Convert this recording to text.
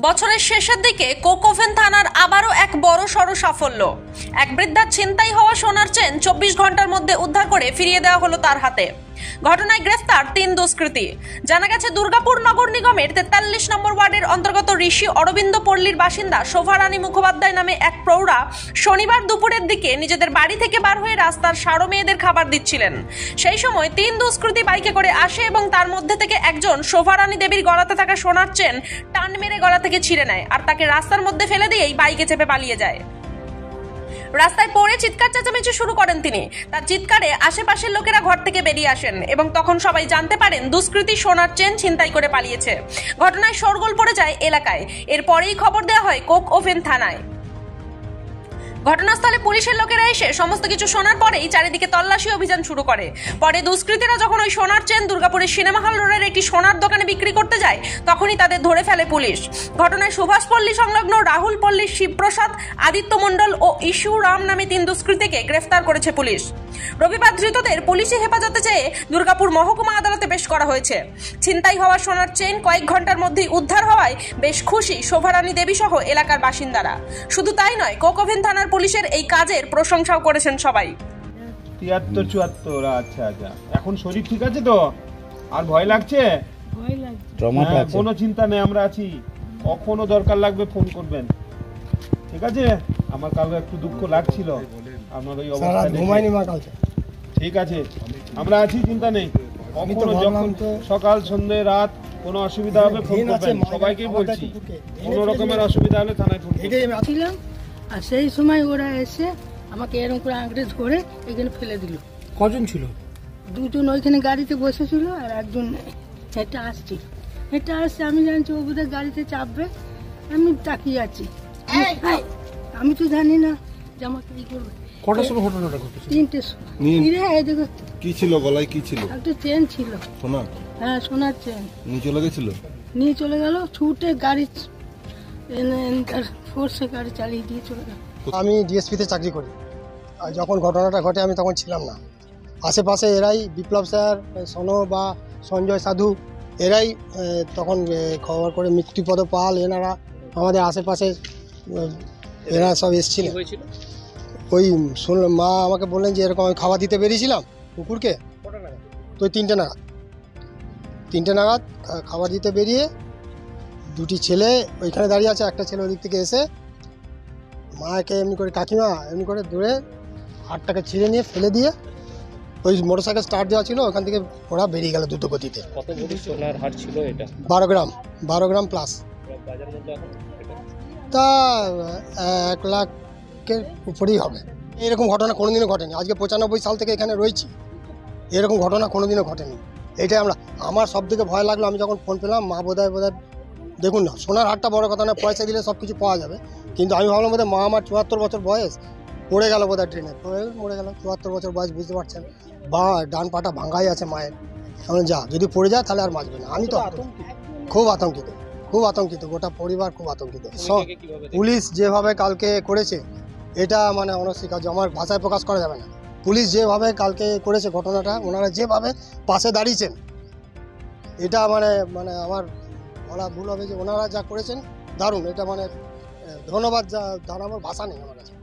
বছরের শেষের দিকে কোকোভেন থানার আবারও এক বড় সড় সাফল্য। এক বৃদ্ধার ছিনতাই হওয়া সোনার চেন 24 ঘন্টার মধ্যে উদ্ধার করে ফিরিয়ে দেওয়া হলো তার হাতে। ঘটনায় গ্রেফতার 3 দুষ্কৃতী। জানা গেছে দুর্গাপুর নগর নিগমের 43 নম্বর ওয়ার্ডের অন্তর্গত ঋষি অরবিন্দ পল্লীর বাসিন্দা শোভারানী মুখোপাধ্যায় নামে এক প্রৌঢ়া শনিবার দুপুরের দিকে নিজেদের বাড়ি থেকে বার হয়ে রাস্তার সারো মেয়েদের খাবার দিচ্ছিলেন। সেই সময় 3 দুষ্কৃতী বাইকে করে আসে এবং তার মধ্যে থেকে একজন শোভারানী দেবীর গলাতে থাকা সোনার চেন টান মেরে গলা থেকে ছিঁড়ে নেয় আর তাকে রাস্তার মধ্যে ফেলে দিয়েই বাইকে চেপে পালিয়ে যায়। রাস্তায় পড়ে চিৎকার চেঁচামেচি শুরু করেন তিনি। তার চিৎকারে আশেপাশের লোকেরা ঘর থেকে বেরিয়ে আসেন এবং তখন সবাই জানতে পারেন দুষ্কৃতী সোনার চেন ছিনতাই করে পালিয়েছে। ঘটনায় শোরগোল পড়ে যায় এলাকায়। এরপরেই খবর দেওয়া হয় কোকওভেন থানায়। ঘটনাস্থলে পুলিশের লোকেরা এসে সমস্ত কিছু শোনার পরেই চারিদিকে তল্লাশি অভিযান শুরু করে। পরে দুষ্কৃতীরা যখন ওই সোনার চেন দুর্গাপুরের সিনেমা হল রোডের একটি সোনার দোকানে বিক্রি করতে যায় তখনই তাদের ধরে ফেলে পুলিশ। ঘটনায় সুভাষপল্লী সংলগ্ন রাহুল পল্লী, শিবপ্রসাদ, আদিত্য মণ্ডল ও ইস্যু রাম নামে 3 দুষ্কৃতীকে গ্রেফতার করেছে পুলিশ। রবিবার ধৃতদের পুলিশি হেফাজতে চেয়ে দুর্গাপুর মহকুমা আদালতে পেশ করা হয়েছে। ছিনতাই হওয়া সোনার চেন কয়েক ঘন্টার মধ্যেই উদ্ধার হওয়ায় বেশ খুশি শোভারানী দেবী সহ এলাকার বাসিন্দারা। শুধু তাই নয়, কোকওভেন থানার পুলিশের এই কাজের প্রশংসাও করেছেন সবাই। 73-74। আচ্ছা আচ্ছা, এখন শরীর ঠিক আছে তো? আর ভয় লাগছে? কোনো চিন্তা নেই, আমরা আছি। কখনো দরকার লাগবে ফোন করবেন, ঠিক আছে? আমার কালকে একটু দুঃখ লাগছিল আপনার ওই অবস্থা দেখে। ঠিক আছে, আমরা আছি, চিন্তা নেই। কখনো যখন সকাল সন্ধ্যে রাত কোনো অসুবিধা হবে ফোন করবেন। সবাইকেই বলছি, কোনো রকমের অসুবিধা হলে থানায় ফোন করবেন। আর সেই সময় ওরা এসে আমাকে এরকম করে আঁকড়ে ধরে এখানে ফেলে দিল। কজন ছিল? 2জন ওইখানে গাড়িতে বসেছিল আর একজন হেঁটে আসছে। আমি জানছি ও বোধহয় গাড়িতে চাপবে, আমি তাকিয়ে আছি। আমি তো জানি না যে আমাকে কি করবে। কটার সময় ঘটনাটা ঘটেছে? 3টের সময়। কি ছিল গলায়? কি ছিল? একটা চেন ছিল। সোনার? হ্যাঁ, সোনার চেন। নিয়ে চলে গেল ছুটে গাড়ি ফোর্সে গাড়ি চালিয়ে দিয়ে চলে গেল। আমি ডিএসপিতে চাকরি করি। আর যখন ঘটনাটা ঘটে আমি তখন ছিলাম না। আশেপাশে এরাই, বিপ্লব স্যার, সনো বা সঞ্জয় সাধু, এরাই তখন খবর করে, মৃত্যুপদ পাল, এনারা আমাদের আশেপাশে এরা সব এসেছিলেন। ওই শুনলাম, মা আমাকে বললেন যে এরকম আমি খাবার দিতে বেরিয়েছিলাম কুকুরকে, তো 3টে নাগাদ খাবার দিতে বেরিয়ে 2টি ছেলে ওইখানে দাঁড়িয়ে আছে। একটা ছেলে ওদিক থেকে এসে মাকে এমনি করে, কাকিমা এমনি করে ধরে হাতটাকে ছিঁড়ে নিয়ে ফেলে দিয়ে ওই মোটরসাইকেল স্টার্ট দেওয়া ছিল, ওখান থেকে ওরা বেরিয়ে গেল দ্রুত গতিতে। কত ভরি সোনার হার ছিল এটা? 12 গ্রাম প্লাস। তা 1 লাখের উপরেই হবে। এরকম ঘটনা কোনোদিনও ঘটেনি। আজকে 95 সাল থেকে এখানে রয়েছি, এরকম ঘটনা কোনোদিনও ঘটেনি। এটাই আমার সব থেকে ভয় লাগলো আমি যখন ফোন পেলাম। মা বোধহয় দেখুন না, সোনার হারটা বড় কথা না, পয়সা দিলে সব কিছু পাওয়া যাবে, কিন্তু আমি ভাবলাম বোধহয় মা আমার 74 বছর বয়স, পড়ে গেল বোধহয় ট্রেনে, মরে গেল। 74 বছর বয়স, বুঝতে পারছেন, বা ডান পাটা ভাঙাই আছে মায়ের। এখন যদি পড়ে যায় তাহলে আর বাঁচবে না। আমি তো খুব আতঙ্কিত, গোটা পরিবার খুব আতঙ্কিত। পুলিশ যেভাবে কালকে করেছে এটা মানে অনস্বীকার্য, আমার ভাষায় প্রকাশ করা যাবে না। পুলিশ যেভাবে কালকে করেছে ঘটনাটা, ওনারা যেভাবে পাশে দাঁড়িয়েছেন, এটা মানে আমার বলা ভুল হবে যে ওনারা যা করেছেন দারুণ। এটা ধন্যবাদ জানানোর ভাষা নেই আমার কাছে।